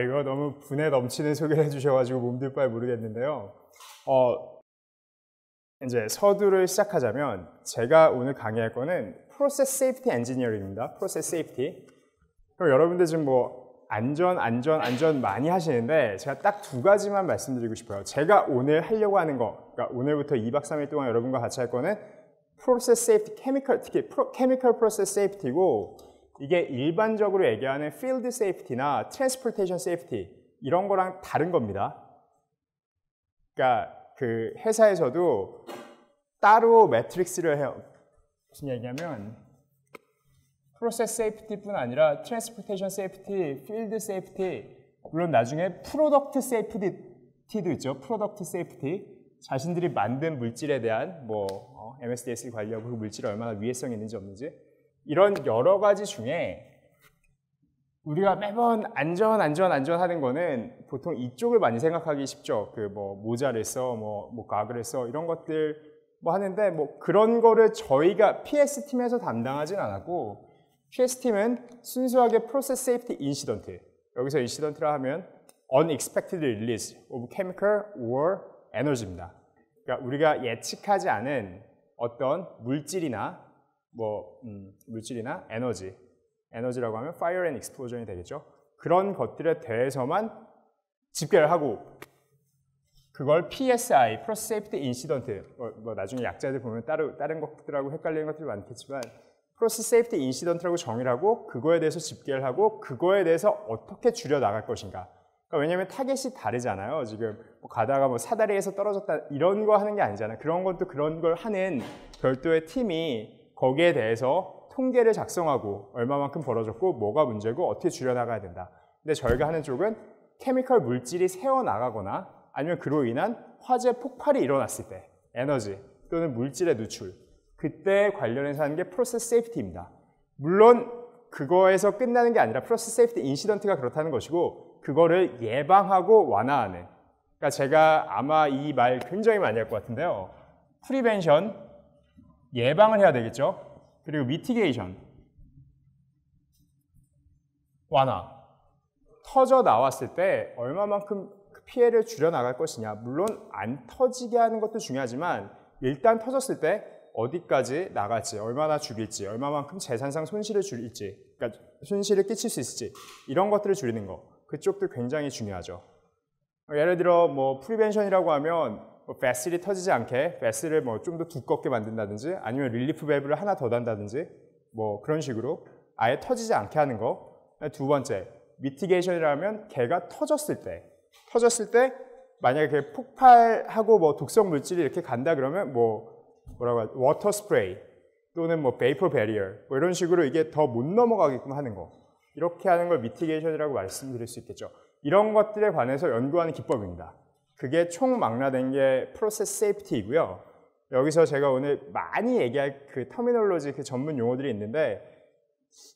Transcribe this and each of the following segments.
이거 너무 분에 넘치는 소개를 해주셔가지고 몸둘 바를 모르겠는데요. 이제 서두를 시작하자면 제가 오늘 강의할 거는 Process Safety Engineering입니다. Process Safety. 그럼 여러분들 지금 뭐 안전 많이 하시는데 제가 딱 두 가지만 말씀드리고 싶어요. 제가 오늘 하려고 하는 거, 그러니까 오늘부터 2박 3일 동안 여러분과 같이 할 거는 Process Safety, 특히 Chemical Process Safety고, 이게 일반적으로 얘기하는 Field Safety나 Transportation Safety 이런 거랑 다른 겁니다. 그러니까 그 회사에서도 따로 매트릭스를 해요. 무슨 얘기냐면 Process Safety뿐 아니라 Transportation Safety, Field Safety, 물론 나중에 Product Safety도 있죠. Product Safety, 자신들이 만든 물질에 대한 MSDS 관리하고 그 물질이 얼마나 위해성이 있는지 없는지, 이런 여러 가지 중에 우리가 매번 안전 하는 거는 보통 이쪽을 많이 생각하기 쉽죠. 그 모자를 써, 가글을 써, 이런 것들 하는데 그런 거를 저희가 PS팀에서 담당하진 않았고, PS팀은 순수하게 Process Safety Incident, 여기서 인시던트라 하면 Unexpected Release of Chemical or Energy입니다. 그러니까 우리가 예측하지 않은 어떤 물질이나 에너지라고 하면 Fire and Explosion이 되겠죠. 그런 것들에 대해서만 집계를 하고, 그걸 PSI, Process Safety Incident, 나중에 약자들 보면 다른 것들하고 헷갈리는 것들이 많겠지만 Process Safety Incident라고 정의를 하고, 그거에 대해서 집계를 하고, 그거에 대해서 어떻게 줄여나갈 것인가. 그러니까 왜냐하면 타겟이 다르잖아요. 지금 가다가 사다리에서 떨어졌다 이런 거 하는 게 아니잖아요. 그런 것도 그런 걸 하는 별도의 팀이 거기에 대해서 통계를 작성하고 얼마만큼 벌어졌고 뭐가 문제고 어떻게 줄여나가야 된다. 근데 저희가 하는 쪽은 케미컬 물질이 새어나가거나 아니면 그로 인한 화재 폭발이 일어났을 때 에너지 또는 물질의 누출, 그때 관련해서 하는 게 프로세스 세이프티입니다. 물론 그거에서 끝나는 게 아니라 프로세스 세이프티 인시던트가 그렇다는 것이고, 그거를 예방하고 완화하는, 그러니까 제가 아마 이 말 굉장히 많이 할 것 같은데요. 프리벤션, 예방을 해야 되겠죠. 그리고 미티게이션, 완화. 터져 나왔을 때 얼마만큼 피해를 줄여나갈 것이냐. 물론 안 터지게 하는 것도 중요하지만 일단 터졌을 때 어디까지 나갈지, 얼마나 죽일지, 얼마만큼 재산상 손실을 줄일지, 그러니까 손실을 끼칠 수 있을지, 이런 것들을 줄이는 거, 그쪽도 굉장히 중요하죠. 예를 들어 프리벤션이라고 하면 배슬이 터지지 않게 배슬을 좀 더 두껍게 만든다든지, 아니면 릴리프 밸브를 하나 더 단다든지, 그런 식으로 아예 터지지 않게 하는 거. 두 번째, 미티게이션이라면 걔가 터졌을 때 만약에 그게 폭발하고 독성 물질이 이렇게 간다 그러면 뭐라고 하죠? 워터 스프레이 또는 베이퍼 베리어 이런 식으로 이게 더 못 넘어가게끔 하는 거, 이렇게 하는 걸 미티게이션이라고 말씀드릴 수 있겠죠. 이런 것들에 관해서 연구하는 기법입니다. 그게 총망라된 게 프로세스 세이프티이고요. 여기서 제가 오늘 많이 얘기할 그 터미놀로지, 그 전문 용어들이 있는데,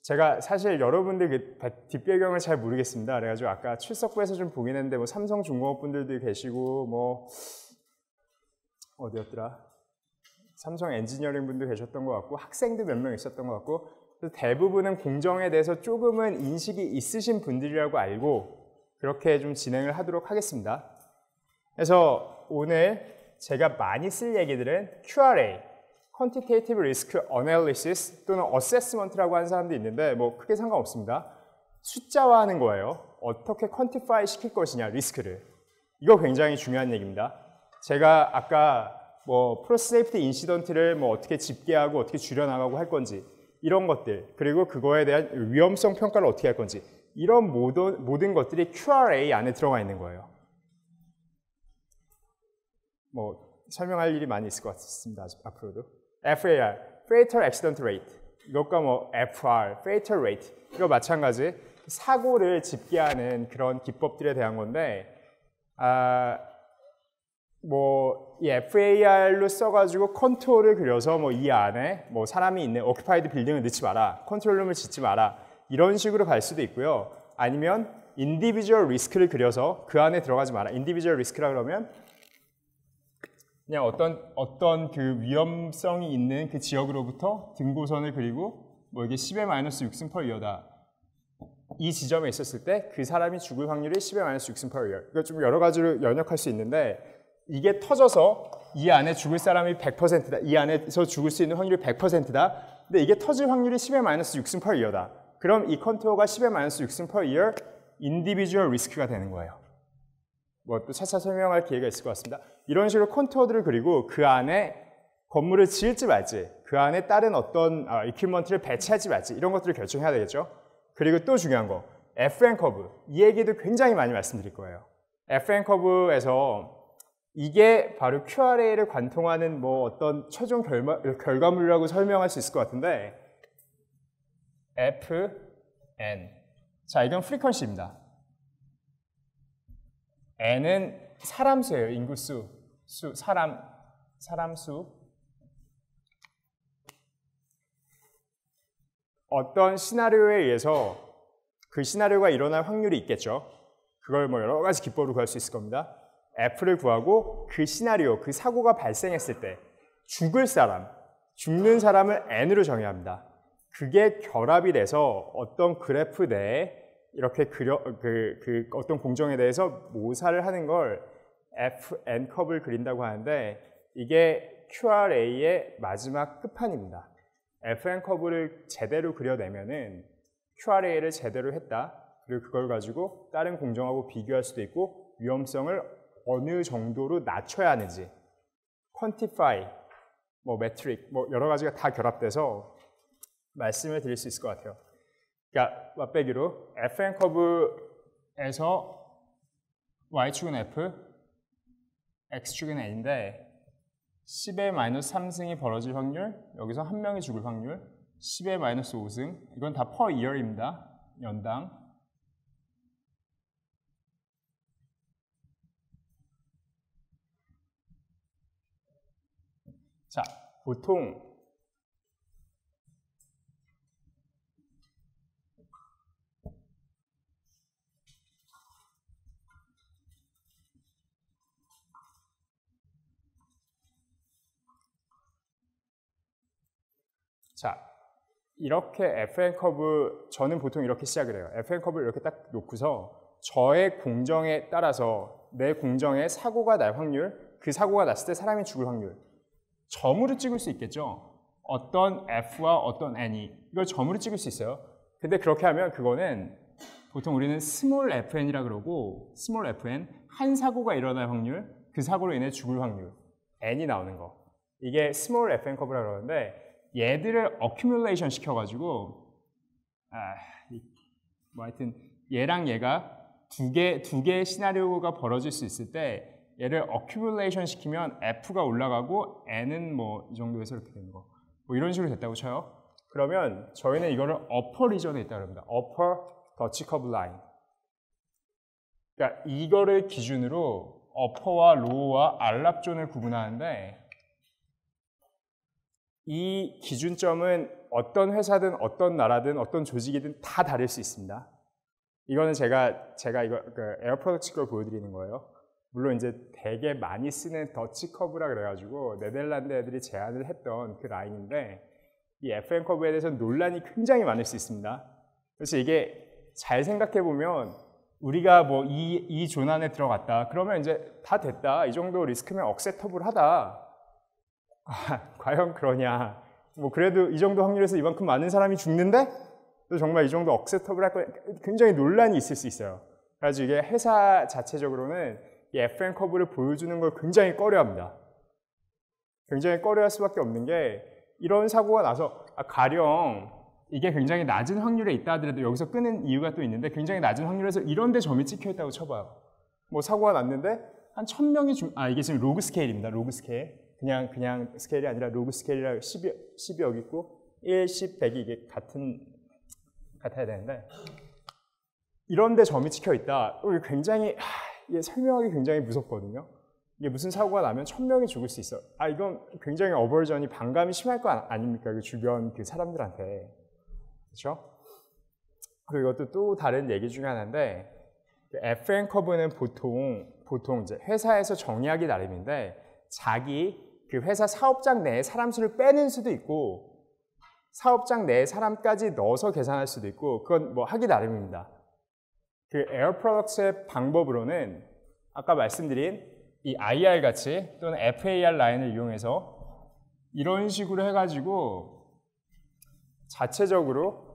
제가 사실 여러분들 그 뒷배경을 잘 모르겠습니다. 그래가지고 아까 출석부에서 좀 보긴 했는데 삼성중공업 분들도 계시고 어디였더라? 삼성 엔지니어링 분도 계셨던 것 같고, 학생도 몇 명 있었던 것 같고, 대부분은 공정에 대해서 조금은 인식이 있으신 분들이라고 알고 그렇게 좀 진행을 하도록 하겠습니다. 그래서 오늘 제가 많이 쓸 얘기들은 QRA, Quantitative Risk Analysis 또는 Assessment라고 하는 사람도 있는데 크게 상관없습니다. 숫자화하는 거예요. 어떻게 퀀티파이 시킬 것이냐, 리스크를. 이거 굉장히 중요한 얘기입니다. 제가 아까 프로세스 세이프티 인시던트를 어떻게 집계하고 어떻게 줄여나가고 할 건지, 이런 것들, 그리고 그거에 대한 위험성 평가를 어떻게 할 건지, 이런 모든 것들이 QRA 안에 들어가 있는 거예요. 설명할 일이 많이 있을 것 같습니다. 앞으로도. FAR, Fatal Accident Rate, 이것과 FR, Fatal Rate, 이거 마찬가지 사고를 집계하는 그런 기법들에 대한 건데, 이 FAR로 써가지고 컨트롤을 그려서 이 안에 사람이 있는 오큐파이드 빌딩을 넣지 마라, 컨트롤룸을 짓지 마라, 이런 식으로 갈 수도 있고요. 아니면 인디비주얼 리스크를 그려서 그 안에 들어가지 마라. 인디비주얼 리스크라 그러면 그냥 어떤 그 위험성이 있는 그 지역으로부터 등고선을 그리고 이게 10의 마이너스 6승 per 이어다. 이 지점에 있었을 때 그 사람이 죽을 확률이 10의 마이너스 6승 per year. 이거 좀 여러 가지로 연역할 수 있는데 이게 터져서 이 안에 죽을 사람이 100%다. 이 안에서 죽을 수 있는 확률이 100%다. 근데 이게 터질 확률이 10의 마이너스 6승 per year다. 그럼 이 컨투어가 10의 마이너스 6승 per year 인디비주얼 리스크가 되는 거예요. 뭐 또 차차 설명할 기회가 있을 것 같습니다. 이런 식으로 컨투어들을 그리고 그 안에 건물을 지을지 말지, 그 안에 다른 어떤 이퀴먼트를 배치할지 말지 이런 것들을 결정해야 되겠죠. 그리고 또 중요한 거, FN 커브. 이 얘기도 굉장히 많이 말씀드릴 거예요. FN 커브에서 이게 바로 QRA를 관통하는 뭐 어떤 최종 결과물이라고 설명할 수 있을 것 같은데 FN. 자, 이건 프리퀀시입니다. N은 사람 수예요. 인구수, 사람 수. 어떤 시나리오에 의해서 그 시나리오가 일어날 확률이 있겠죠. 그걸 뭐 여러 가지 기법으로 구할 수 있을 겁니다. F를 구하고 그 시나리오, 그 사고가 발생했을 때 죽는 사람을 N으로 정해야 합니다. 그게 결합이 돼서 어떤 그래프 내에 이렇게 어떤 공정에 대해서 모사를 하는 걸 FN 커브를 그린다고 하는데 이게 QRA의 마지막 끝판입니다. FN 커브를 제대로 그려내면은 QRA를 제대로 했다. 그리고 그걸 가지고 다른 공정하고 비교할 수도 있고 위험성을 어느 정도로 낮춰야 하는지 quantify, 뭐 metric, 뭐 여러 가지가 다 결합돼서 말씀을 드릴 수 있을 것 같아요. 그러니까 맛배기로 FN 커브에서 Y축은 F, X축은 N인데 10의 마이너스 3승이 벌어질 확률, 여기서 한 명이 죽을 확률, 10의 마이너스 5승, 이건 다 per year입니다. 연당. 자, 보통 자, 이렇게 FN 커브, 저는 보통 이렇게 시작을 해요. FN 커브를 이렇게 딱 놓고서 저의 공정에 따라서 내 공정에 사고가 날 확률, 그 사고가 났을 때 사람이 죽을 확률, 점으로 찍을 수 있겠죠. 어떤 F와 어떤 N이 이걸 점으로 찍을 수 있어요. 근데 그렇게 하면 그거는 보통 우리는 small fn이라 그러고 small fn, 한 사고가 일어날 확률, 그 사고로 인해 죽을 확률, n이 나오는 거. 이게 small fn 커브라 그러는데 얘들을 accumulation 시켜가지고 뭐 하여튼 얘랑 얘가 두 개의 시나리오가 벌어질 수 있을 때 얘를 accumulation 시키면 F가 올라가고 N은 뭐 이 정도에서 이렇게 되는 거. 뭐 이런 식으로 됐다고 쳐요. 그러면 저희는 이거를 upper region에 있다고 합니다. upper Dutch curve line. 그러니까 이거를 기준으로 upper와 lower와 알랍존을 구분하는데 이 기준점은 어떤 회사든 어떤 나라든 어떤 조직이든 다 다를 수 있습니다. 이거는 제가 이거 에어 프로덕트 걸 보여드리는 거예요. 물론 이제 되게 많이 쓰는 더치 커브라 그래가지고 네덜란드 애들이 제안을 했던 그 라인인데 이 FN 커브에 대해서는 논란이 굉장히 많을 수 있습니다. 그래서 이게 잘 생각해 보면 우리가 뭐 이 존 안에 들어갔다 그러면 이제 다 됐다, 이 정도 리스크면 억셉터블하다. 과연 그러냐? 뭐 그래도 이 정도 확률에서 이만큼 많은 사람이 죽는데 또 정말 이 정도 억셉터블할 거 굉장히 논란이 있을 수 있어요. 그래서 이게 회사 자체적으로는 이 FN 커브를 보여주는 걸 굉장히 꺼려합니다. 굉장히 꺼려할 수밖에 없는 게 이런 사고가 나서 가령 이게 굉장히 낮은 확률에 있다 하더라도 여기서 끄는 이유가 또 있는데 굉장히 낮은 확률에서 이런 데 점이 찍혀 있다고 쳐봐요. 뭐 사고가 났는데 한 1000명이 이게 지금 로그 스케일입니다. 로그 스케일. 그냥 스케일이 아니라 로그 스케일이라 10이 여기 있고 1, 10, 100이 이게 같아야 되는데 이런 데 점이 찍혀 있다. 굉장히 이게 설명하기 굉장히 무섭거든요. 이게 무슨 사고가 나면 1000명이 죽을 수 있어. 이건 굉장히 어버전이 반감이 심할 거 아닙니까? 그 주변 그 사람들한테. 그렇죠? 그리고 이것도 또 다른 얘기 중에 하나인데 FN 커브는 보통 이제 회사에서 정의하기 나름인데 자기 그 회사 사업장 내에 사람 수를 빼는 수도 있고 사업장 내에 사람까지 넣어서 계산할 수도 있고 그건 뭐 하기 나름입니다. 그 에어 프로덕트의 방법으로는 아까 말씀드린 이 IR 같이 또는 FAR 라인을 이용해서 이런 식으로 해가지고 자체적으로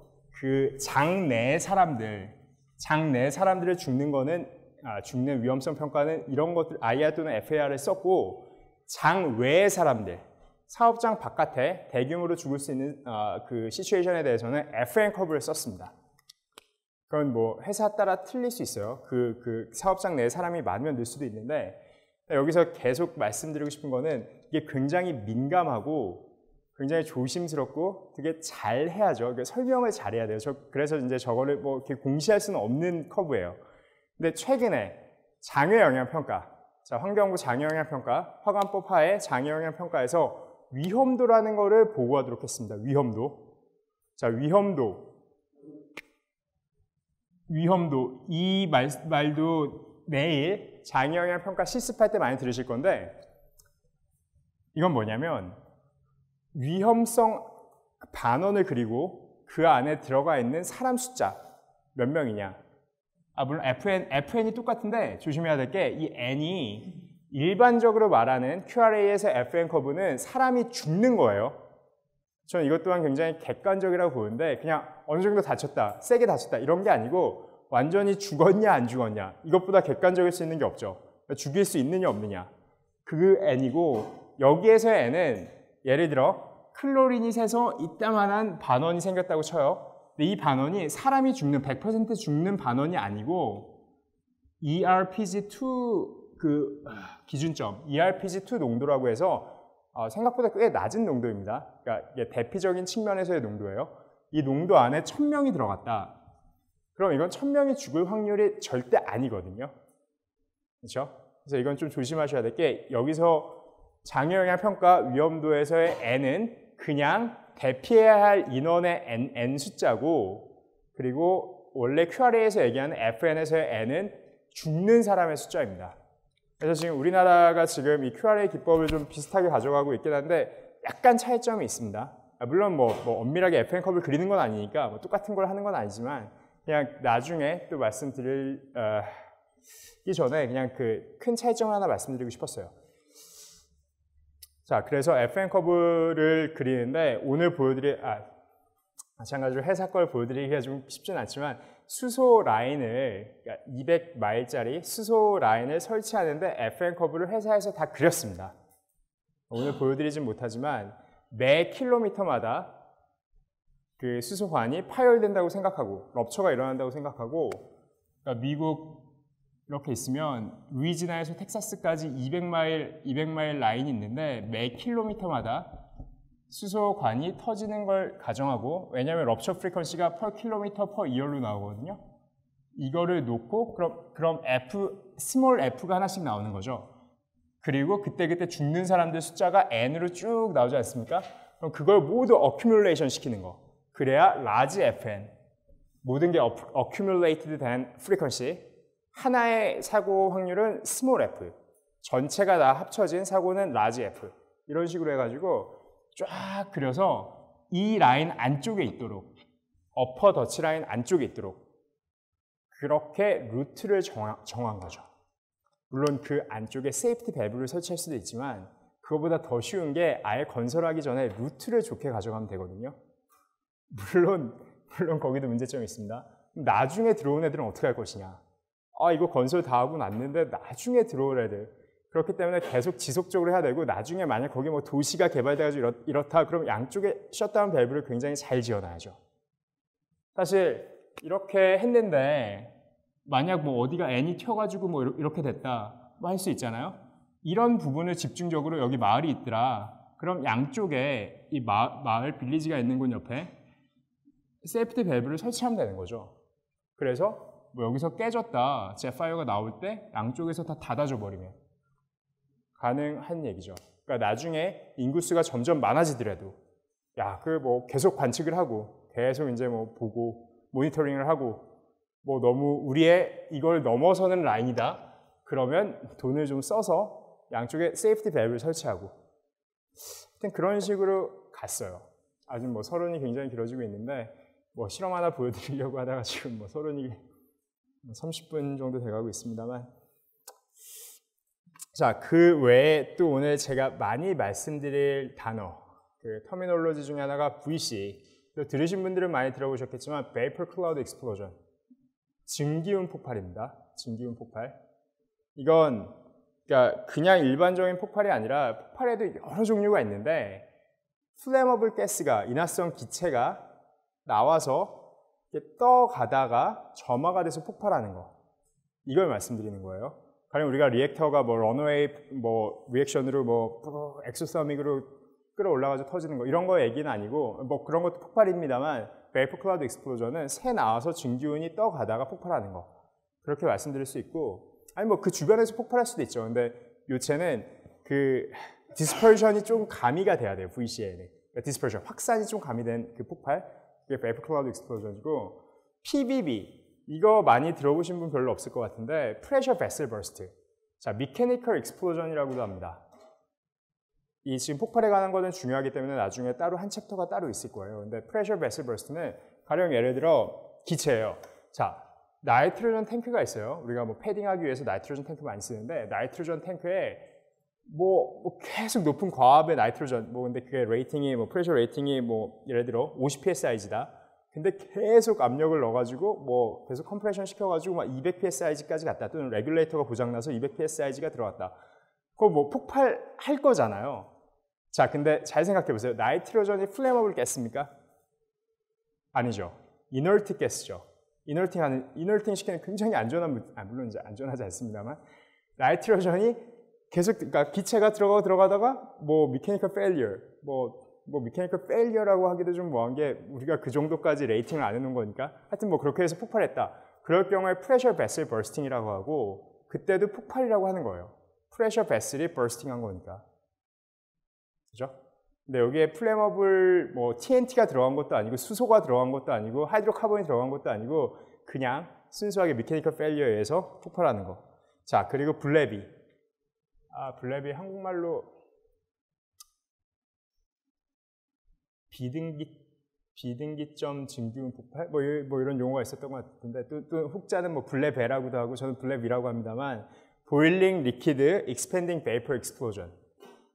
그 장 내 사람들을 죽는 위험성 평가는 이런 것들 IR 또는 FAR을 썼고 장 외의 사람들 사업장 바깥에 대규모로 죽을 수 있는 그 시츄에이션에 대해서는 FN 커브를 썼습니다. 그건 뭐 회사 따라 틀릴 수 있어요. 그 사업장 내에 사람이 많으면 늘 수도 있는데 여기서 계속 말씀드리고 싶은 거는 이게 굉장히 민감하고 굉장히 조심스럽고 되게 잘 해야죠. 설명을 잘 해야 돼요. 그래서 이제 저거를 뭐 이렇게 공시할 수는 없는 커브예요. 근데 최근에 장외영향평가, 자 환경부 장외영향평가, 화관법 하에 장외영향평가에서 위험도라는 거를 보고하도록 했습니다. 위험도. 자 위험도 이 말도 내일 장외영향평가 실습할 때 많이 들으실 건데 이건 뭐냐면 위험성 반원을 그리고 그 안에 들어가 있는 사람 숫자 몇 명이냐. 물론 FN이 똑같은데 조심해야 될 게 이 N이 일반적으로 말하는 QRA에서 FN 커브는 사람이 죽는 거예요. 저는 이것 또한 굉장히 객관적이라고 보는데 그냥 어느 정도 다쳤다, 세게 다쳤다 이런 게 아니고 완전히 죽었냐 안 죽었냐 이것보다 객관적일 수 있는 게 없죠. 죽일 수 있느냐 없느냐 그 N이고 여기에서의 N은 예를 들어 클로린이 새서 이따만한 반원이 생겼다고 쳐요. 근데 이 반원이 사람이 죽는 100% 죽는 반원이 아니고 ERPG2 그 기준점 ERPG2 농도라고 해서 생각보다 꽤 낮은 농도입니다. 그러니까 이게 대피적인 측면에서의 농도예요. 이 농도 안에 1000명이 들어갔다. 그럼 이건 1000명이 죽을 확률이 절대 아니거든요. 그렇죠? 그래서 이건 좀 조심하셔야 될 게 여기서 장외영향평가 위험도에서의 N은 그냥 대피해야 할 인원의 N 숫자고 그리고 원래 QRA에서 얘기하는 FN에서의 N은 죽는 사람의 숫자입니다. 그래서 지금 우리나라가 지금 이 QRA 기법을 좀 비슷하게 가져가고 있긴 한데 약간 차이점이 있습니다. 물론 뭐 엄밀하게 FN 커브를 그리는 건 아니니까 뭐 똑같은 걸 하는 건 아니지만 그냥 나중에 또 말씀드리기 전에 그냥 그 큰 차이점 하나 말씀드리고 싶었어요. 자, 그래서 FN 커브를 그리는데 오늘 마찬가지로 회사 걸 보여드리기가 좀 쉽진 않지만 수소 라인을, 그러니까 200마일짜리 수소 라인을 설치하는데 FN 커브를 회사에서 다 그렸습니다. 오늘 보여드리진 못하지만 매 킬로미터마다 그 수소관이 파열된다고 생각하고 럽처가 일어난다고 생각하고 그러니까 미국 이렇게 있으면 루이지나에서 텍사스까지 200마일 라인이 있는데 매 킬로미터마다 수소관이 터지는 걸 가정하고 왜냐하면 럽처 프리퀀시가 per 킬로미터 per year로 나오거든요. 이거를 놓고 그럼 스몰 f가 하나씩 나오는 거죠. 그리고 그때 죽는 사람들 숫자가 n으로 쭉 나오지 않습니까? 그럼 그걸 모두 accumulation 시키는 거. 그래야 large fn, 모든 게 accumulated 된 frequency, 하나의 사고 확률은 small f, 전체가 다 합쳐진 사고는 large f. 이런 식으로 해가지고 쫙 그려서 이 라인 안쪽에 있도록, 어퍼 더치 라인 안쪽에 있도록 그렇게 루트를 정한 거죠. 물론 그 안쪽에 세이프티 밸브를 설치할 수도 있지만 그거보다 더 쉬운 게 아예 건설하기 전에 루트를 좋게 가져가면 되거든요. 물론 거기도 문제점이 있습니다. 나중에 들어온 애들은 어떻게 할 것이냐. 이거 건설 다 하고 났는데 나중에 들어올 애들. 그렇기 때문에 계속 지속적으로 해야 되고 나중에 만약 거기 뭐 도시가 개발돼가지고 이렇다 그럼 양쪽에 셧다운 밸브를 굉장히 잘 지어놔야죠. 사실 이렇게 했는데 만약 뭐 어디가 N이 튀어가지고 뭐 이렇게 됐다 뭐 할 수 있잖아요. 이런 부분을 집중적으로 여기 마을이 있더라. 그럼 양쪽에 이 마을 빌리지가 있는 곳 옆에 세이프티 밸브를 설치하면 되는 거죠. 그래서 뭐 여기서 깨졌다 제파이어가 나올 때 양쪽에서 다 닫아줘 버리면 가능한 얘기죠. 그러니까 나중에 인구수가 점점 많아지더라도 그 뭐 계속 관측을 하고 계속 이제 뭐 보고 모니터링을 하고 뭐 너무 우리의 이걸 넘어서는 라인이다. 그러면 돈을 좀 써서 양쪽에 세이프티 밸브를 설치하고 하여튼 그런 식으로 갔어요. 아직 뭐 서론이 굉장히 길어지고 있는데 뭐 실험 하나 보여드리려고 하다가 지금 뭐 서론이 30분 정도 돼가고 있습니다만, 자, 그 외에 또 오늘 제가 많이 말씀드릴 단어, 그 터미놀로지 중에 하나가 VC. 들으신 분들은 많이 들어보셨겠지만 Vapor Cloud Explosion, 증기운 폭발입니다. 증기운 폭발. 이건 그러니까 그냥 일반적인 폭발이 아니라 폭발에도 여러 종류가 있는데 플레머블 가스가, 인화성 기체가 나와서 떠가다가 점화가 돼서 폭발하는 거, 이걸 말씀드리는 거예요. 가령 우리가 리액터가 뭐 런웨이 뭐 리액션으로 뭐 엑소서믹으로 끌어올라가지고 터지는 거, 이런 거 얘기는 아니고, 뭐 그런 것도 폭발입니다만 베이퍼 클라우드 익스플로전은 새 나와서 증기운이 떠가다가 폭발하는 거, 그렇게 말씀드릴 수 있고, 아니 뭐 그 주변에서 폭발할 수도 있죠. 근데 요체는 그 디스퍼션이 좀 가미가 돼야 돼요. VC에는 그러니까 디스퍼션, 확산이 좀 가미된 그 폭발, 그게 베이퍼 클라우드 익스플로전이고, PBB 이거 많이 들어보신 분 별로 없을 것 같은데 프레셔 베슬 버스트, 자, 미케니컬 익스플로전이라고도 합니다. 이 지금 폭발에 관한 거는 중요하기 때문에 나중에 따로 한 챕터가 따로 있을 거예요. 근데 프레셔 베슬 버스트는 가령 예를 들어 기체예요. 자, 나이트로전 탱크가 있어요. 우리가 뭐 패딩하기 위해서 나이트로전 탱크 많이 쓰는데, 나이트로전 탱크에 뭐 계속 높은 과압의 나이트로전, 뭐 근데 그게 레이팅이 뭐 프레셔 레이팅이 뭐 예를 들어 50psi이다. 근데 계속 압력을 넣어가지고 뭐 계속 컴프레션 시켜가지고 막 200psi까지 갔다. 또는 레귤레이터가 고장나서 200psi가 들어갔다. 그거 뭐 폭발할 거잖아요. 자, 근데 잘 생각해 보세요. 나이트로전이 플레머블 가스입니까? 아니죠. 이너트 가스죠. 이너팅 시키는 굉장히 안전한, 물론 이제 안전하지 않습니다만, 나이트로전이 계속, 그러니까 기체가 들어가다가 뭐 미케니컬 페일리어, 뭐 미케니컬 페일리어라고 하기도 좀 뭐한 게, 우리가 그 정도까지 레이팅을 안 해놓은 거니까 하여튼 뭐 그렇게 해서 폭발했다. 그럴 경우에 프레셔 베슬 버스팅이라고 하고, 그때도 폭발이라고 하는 거예요. 프레셔 베슬이 버스팅한 거니까. 그죠? 근데 여기에 플레머블 뭐 TNT가 들어간 것도 아니고, 수소가 들어간 것도 아니고, 하이드로카본이 들어간 것도 아니고, 그냥 순수하게 미케니컬 페일리어에 의해서 폭발하는 거. 자, 그리고 블레비. 블레비 한국말로 비등기점 증기운 폭발? 뭐 이런 용어가 있었던 것 같은데, 또 혹자는 뭐 블레베라고도 하고, 저는 블레비라고 합니다만, Boiling Liquid Expanding Vapor Explosion.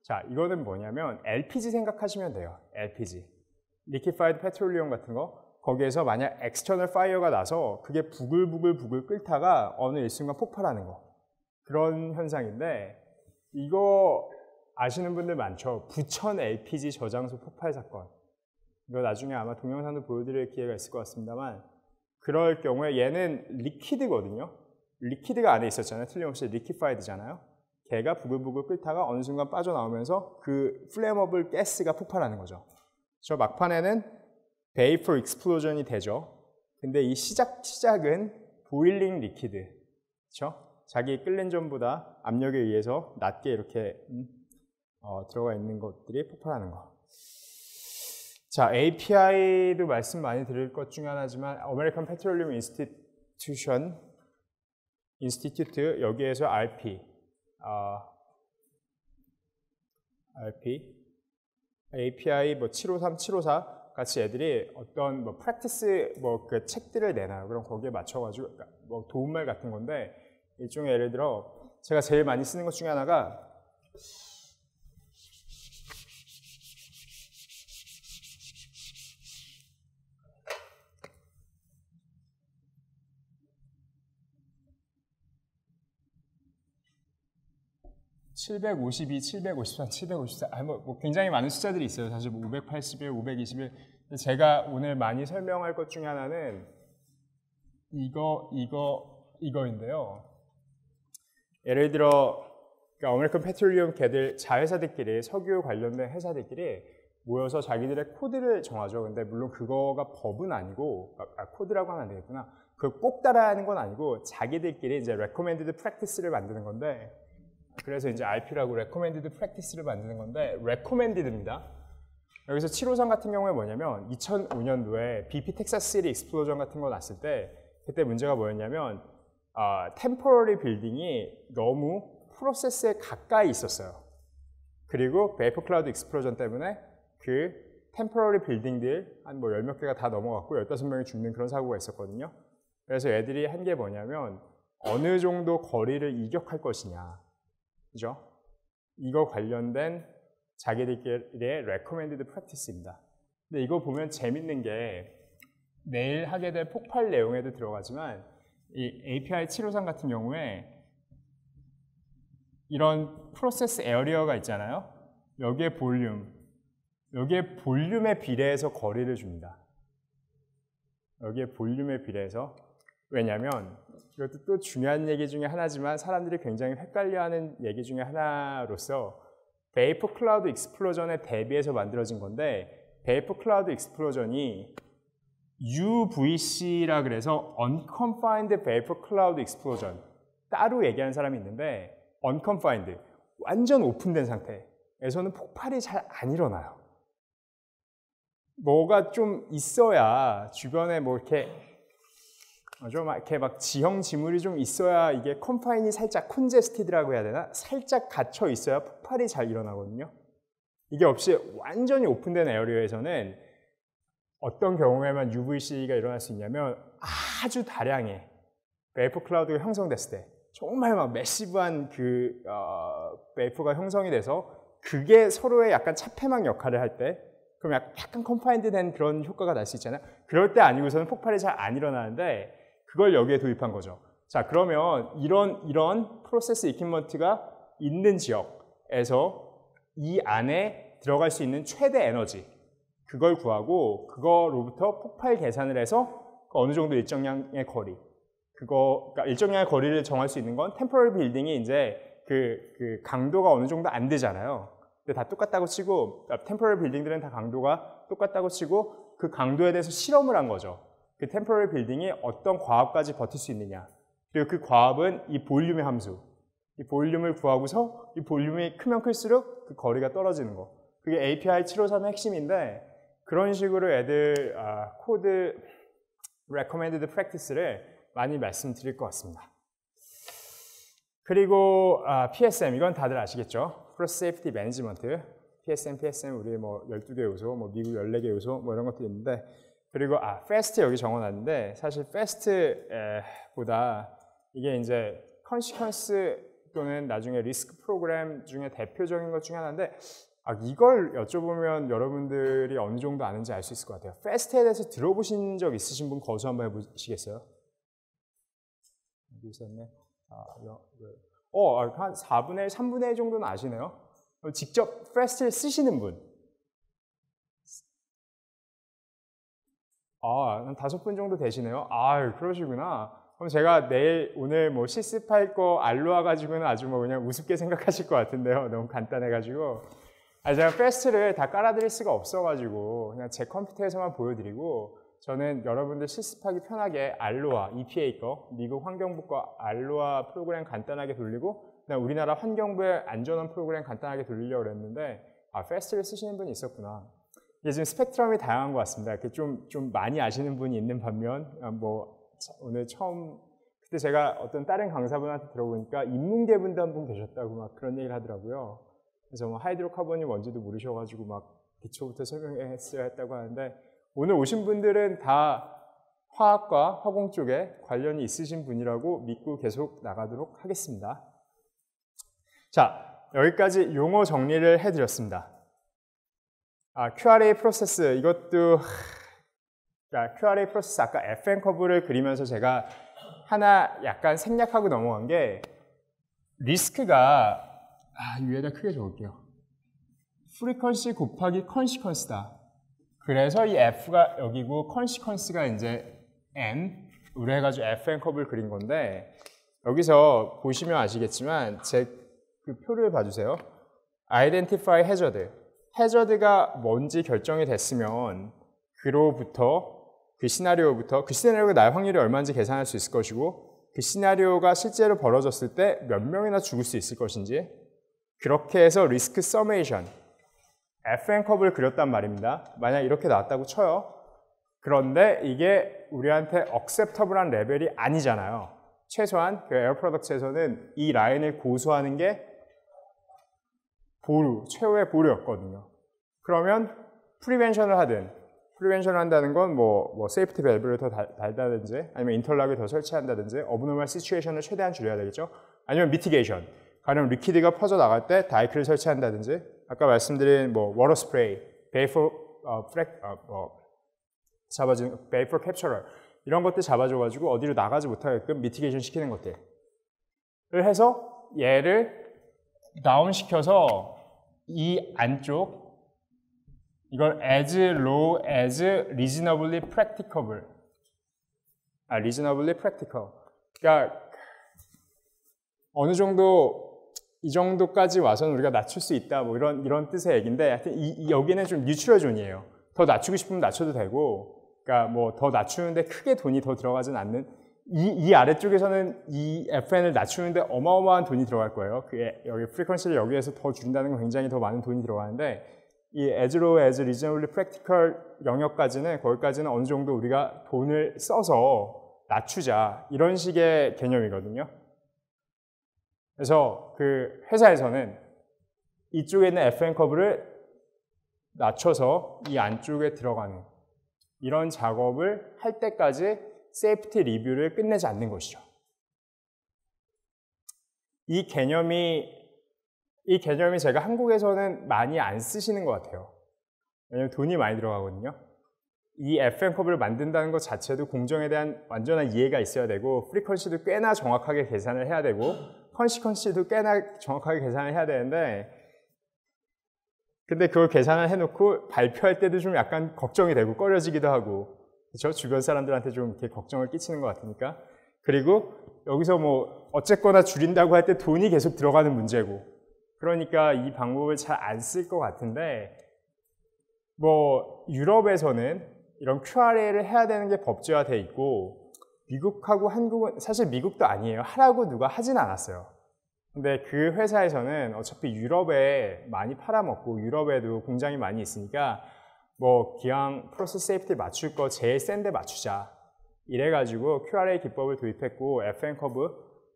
자, 이거는 뭐냐면 LPG 생각하시면 돼요. LPG. Liquefied Petroleum 같은 거. 거기에서 만약 External Fire가 나서 그게 부글부글 끓다가 어느 일순간 폭발하는 거. 그런 현상인데, 이거 아시는 분들 많죠? 부천 LPG 저장소 폭발 사건. 이거 나중에 아마 동영상도 보여드릴 기회가 있을 것 같습니다만, 그럴 경우에 얘는 리퀴드거든요. 리퀴드가 안에 있었잖아요. 틀림없이 리퀴파이드잖아요. 걔가 부글부글 끓다가 어느 순간 빠져나오면서 그 플레머블 가스가 폭발하는 거죠. 저 막판에는 베이퍼 익스플로전이 되죠. 근데 이 시작은 보일링 리퀴드, 그렇죠? 자기 끓는 전보다 압력에 의해서 낮게 이렇게 들어가 있는 것들이 폭발하는 거. 자, API도 말씀 많이 드릴 것 중에 하나지만 American Petroleum Institute 여기에서 RP API 뭐 753, 754 같이 애들이 어떤 뭐 프랙티스 뭐 그 책들을 내놔요. 그럼 거기에 맞춰가지고 뭐 도움말 같은 건데, 일종의 예를 들어 제가 제일 많이 쓰는 것 중에 하나가 (752, 753, 754) 뭐 굉장히 많은 숫자들이 있어요. 사실 뭐 581, 521. 제가 오늘 많이 설명할 것 중에 하나는 이거인데요. 예를 들어 그러니까 아메리칸 페트롤리움 걔들 자회사들끼리, 석유 관련된 회사들끼리 모여서 자기들의 코드를 정하죠. 근데 물론 그거가 법은 아니고, 코드라고 하면 안 되겠구나. 그걸 꼭 따라야 하는 건 아니고 자기들끼리 이제 recommended practice를 만드는 건데, 그래서 이제 RP라고 recommended practice를 만드는 건데, recommended입니다. 여기서 753 같은 경우에 뭐냐면 2005년도에 BP 텍사스 시티 익스플로전 같은 거 났을 때, 그때 문제가 뭐였냐면 템포러리 빌딩이 너무 프로세스에 가까이 있었어요. 그리고 베이퍼 클라우드 익스플로전 때문에 그 템포러리 빌딩들 한 뭐 10몇 개가 다 넘어갔고 15명이 죽는 그런 사고가 있었거든요. 그래서 애들이 한 게 뭐냐면 어느 정도 거리를 이격할 것이냐, 그죠? 이거 관련된 자기들끼리의 recommended practice입니다. 근데 이거 보면 재밌는 게 내일 하게 될 폭발 내용에도 들어가지만 이 API 753 같은 경우에 이런 프로세스 에어리어가 있잖아요. 여기에 볼륨에 비례해서 거리를 줍니다. 여기에 볼륨에 비례해서. 왜냐하면 이것도 또 중요한 얘기 중에 하나지만 사람들이 굉장히 헷갈려하는 얘기 중에 하나로서 베이퍼 클라우드 익스플로전에 대비해서 만들어진 건데 베이퍼 클라우드 익스플로전이 UVC라 그래서 Unconfined Vapor Cloud Explosion 따로 얘기하는 사람이 있는데 Unconfined, 완전 오픈된 상태에서는 폭발이 잘 안 일어나요. 뭐가 좀 있어야 주변에 뭐 이렇게 막 지형 지물이 좀 있어야 이게 컨파인이 살짝 콘제스티드라고 해야 되나? 살짝 갇혀 있어야 폭발이 잘 일어나거든요. 이게 없이 완전히 오픈된 에어리어에서는 어떤 경우에만 UVC가 일어날 수 있냐면 아주 다량의 베이퍼 클라우드가 형성됐을 때 정말 막 매시브한 그 베이퍼가 형성이 돼서 그게 서로의 약간 차폐막 역할을 할 때 그럼 약간 컨파인드 된 그런 효과가 날 수 있잖아요. 그럴 때 아니고서는 폭발이 잘 안 일어나는데 그걸 여기에 도입한 거죠. 자, 그러면 이런 프로세스 이퀴먼트가 있는 지역에서 이 안에 들어갈 수 있는 최대 에너지 그걸 구하고 그거로부터 폭발 계산을 해서 어느 정도 일정량의 거리 그러니까 일정량의 거리를 정할 수 있는 건 템포러리 빌딩이 이제 그 강도가 어느 정도 안 되잖아요. 근데 다 똑같다고 치고 템포러리 빌딩들은 다 강도가 똑같다고 치고 그 강도에 대해서 실험을 한 거죠. 그 템포러리 빌딩이 어떤 과압까지 버틸 수 있느냐. 그리고 그 과압은 이 볼륨의 함수. 이 볼륨을 구하고서 이 볼륨이 크면 클수록 그 거리가 떨어지는 거. 그게 API 753의 핵심인데 그런 식으로 애들 코드 recommended practice를 많이 말씀드릴 것 같습니다. 그리고 PSM 이건 다들 아시겠죠? Process Safety Management. PSM 우리 뭐 12개 요소, 뭐 미국 14개 요소 뭐 이런 것들이 있는데 그리고 FAST 여기 적어놨는데 사실 FAST보다 이게 이제 컨시퀀스 또는 나중에 리스크 프로그램 중에 대표적인 것 중에 하나인데 이걸 여쭤보면 여러분들이 어느 정도 아는지 알 수 있을 것 같아요. FAST에 대해서 들어보신 적 있으신 분 거수 한번 해보시겠어요? 여기 있었네. 한 4분의 1, 3분의 1 정도는 아시네요. 직접 FAST를 쓰시는 분. 한 5분 정도 되시네요. 그러시구나. 그럼 제가 오늘 뭐 실습할 거 알로하 가지고는 아주 뭐 그냥 우습게 생각하실 것 같은데요. 너무 간단해가지고. 제가 FAST를 다 깔아드릴 수가 없어가지고 그냥 제 컴퓨터에서만 보여드리고 저는 여러분들 실습하기 편하게 알로하, EPA 거, 미국 환경부 거 알로하 프로그램 간단하게 돌리고 그냥 우리나라 환경부의 안전원 프로그램 간단하게 돌리려고 그랬는데 FAST를 쓰시는 분이 있었구나. 이게 지금 스펙트럼이 다양한 것 같습니다. 이렇게 좀 많이 아시는 분이 있는 반면 오늘 처음 그때 제가 어떤 다른 강사분한테 들어보니까 인문계분도 한 분 계셨다고 막 그런 얘기를 하더라고요. 그래서 뭐 하이드로카본이 뭔지도 모르셔가지고 막 기초부터 설명했어야 했다고 하는데 오늘 오신 분들은 다 화학과 화공 쪽에 관련이 있으신 분이라고 믿고 계속 나가도록 하겠습니다. 자, 여기까지 용어 정리를 해드렸습니다. QRA 프로세스 이것도 QRA 프로세스 아까 FN 커브를 그리면서 제가 하나 약간 생략하고 넘어간 게 리스크가 위에다 크게 적을게요. 프리퀀시 곱하기 컨시퀀스다. 그래서 이 F가 여기고 컨시퀀스가 이제 N으로 해가지고 FN 커브를 그린 건데 여기서 보시면 아시겠지만 제 그 표를 봐주세요. Identify Hazard. 해저드가 뭔지 결정이 됐으면 그로부터 그 시나리오가 날 확률이 얼마인지 계산할 수 있을 것이고 그 시나리오가 실제로 벌어졌을 때 몇 명이나 죽을 수 있을 것인지 그렇게 해서 리스크 서메이션 FN 커브를 그렸단 말입니다. 만약 이렇게 나왔다고 쳐요. 그런데 이게 우리한테 acceptable한 레벨이 아니잖아요. 최소한 그 에어 프로덕트에서는 이 라인을 고수하는 게 최후의 보루였거든요. 그러면 프리벤션을 하든, 프리벤션을 한다는 건 뭐 세이프티 밸브를 더 달다든지 아니면 인터락을 더 설치한다든지 어브노멀 시츄에이션을 최대한 줄여야 되겠죠. 아니면 미티게이션, 가령 리퀴드가 퍼져나갈 때 다이크를 설치한다든지 아까 말씀드린 뭐 워터 스프레이, 베이퍼 잡아주는 베이퍼 캡처러 이런 것들 잡아줘가지고 어디로 나가지 못하게끔 미티게이션 시키는 것들을 해서 얘를 다운시켜서 이 안쪽 이걸 as low as reasonably practicable reasonably practical 그러니까 어느 정도 이 정도까지 와서는 우리가 낮출 수 있다 뭐 이런 뜻의 얘기인데 하여튼 여기는 좀 뉴트럴 존이에요. 더 낮추고 싶으면 낮춰도 되고 그러니까 뭐 더 낮추는데 크게 돈이 더 들어가진 않는 이 아래쪽에서는 이 FN을 낮추는데 어마어마한 돈이 들어갈 거예요. 여기 프리퀀시를 여기에서 더 줄인다는 건 굉장히 더 많은 돈이 들어가는데 이 as low as reasonably practical 영역까지는 거기까지는 어느 정도 우리가 돈을 써서 낮추자 이런 식의 개념이거든요. 그래서 그 회사에서는 이쪽에 있는 FN 커브를 낮춰서 이 안쪽에 들어가는 이런 작업을 할 때까지 세이프티 리뷰를 끝내지 않는 것이죠. 이 개념이 제가 한국에서는 많이 안 쓰시는 것 같아요. 왜냐하면 돈이 많이 들어가거든요. 이 FN 커브를 만든다는 것 자체도 공정에 대한 완전한 이해가 있어야 되고 프리퀀시도 꽤나 정확하게 계산을 해야 되고 컨시퀀시도 꽤나 정확하게 계산을 해야 되는데 근데 그걸 계산을 해놓고 발표할 때도 좀 약간 걱정이 되고 꺼려지기도 하고 그렇죠? 주변 사람들한테 좀 이렇게 걱정을 끼치는 것 같으니까 그리고 여기서 뭐 어쨌거나 줄인다고 할 때 돈이 계속 들어가는 문제고 그러니까 이 방법을 잘 안 쓸 것 같은데 뭐 유럽에서는 이런 QRA를 해야 되는 게 법제화돼 있고 미국하고 한국은 사실 미국도 아니에요. 하라고 누가 하진 않았어요. 근데 그 회사에서는 어차피 유럽에 많이 팔아먹고 유럽에도 공장이 많이 있으니까 뭐 기왕 프로세스 세이프티 맞출 거 제일 센 데 맞추자 이래가지고 QRA 기법을 도입했고 FN 커브,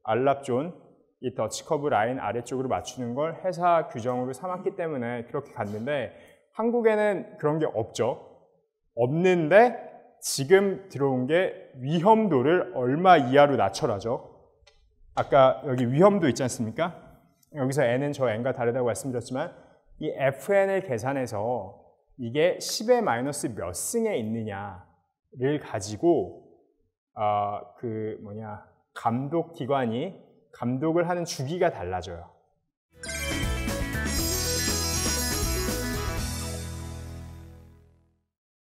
알랍존, 이 더치 커브 라인 아래쪽으로 맞추는 걸 회사 규정으로 삼았기 때문에 그렇게 갔는데 한국에는 그런 게 없죠. 없는데 지금 들어온 게 위험도를 얼마 이하로 낮춰라죠. 아까 여기 위험도 있지 않습니까? 여기서 n은 저 n과 다르다고 말씀드렸지만 이 FN을 계산해서 이게 10의 마이너스 몇 승에 있느냐를 가지고 감독 기관이 감독을 하는 주기가 달라져요.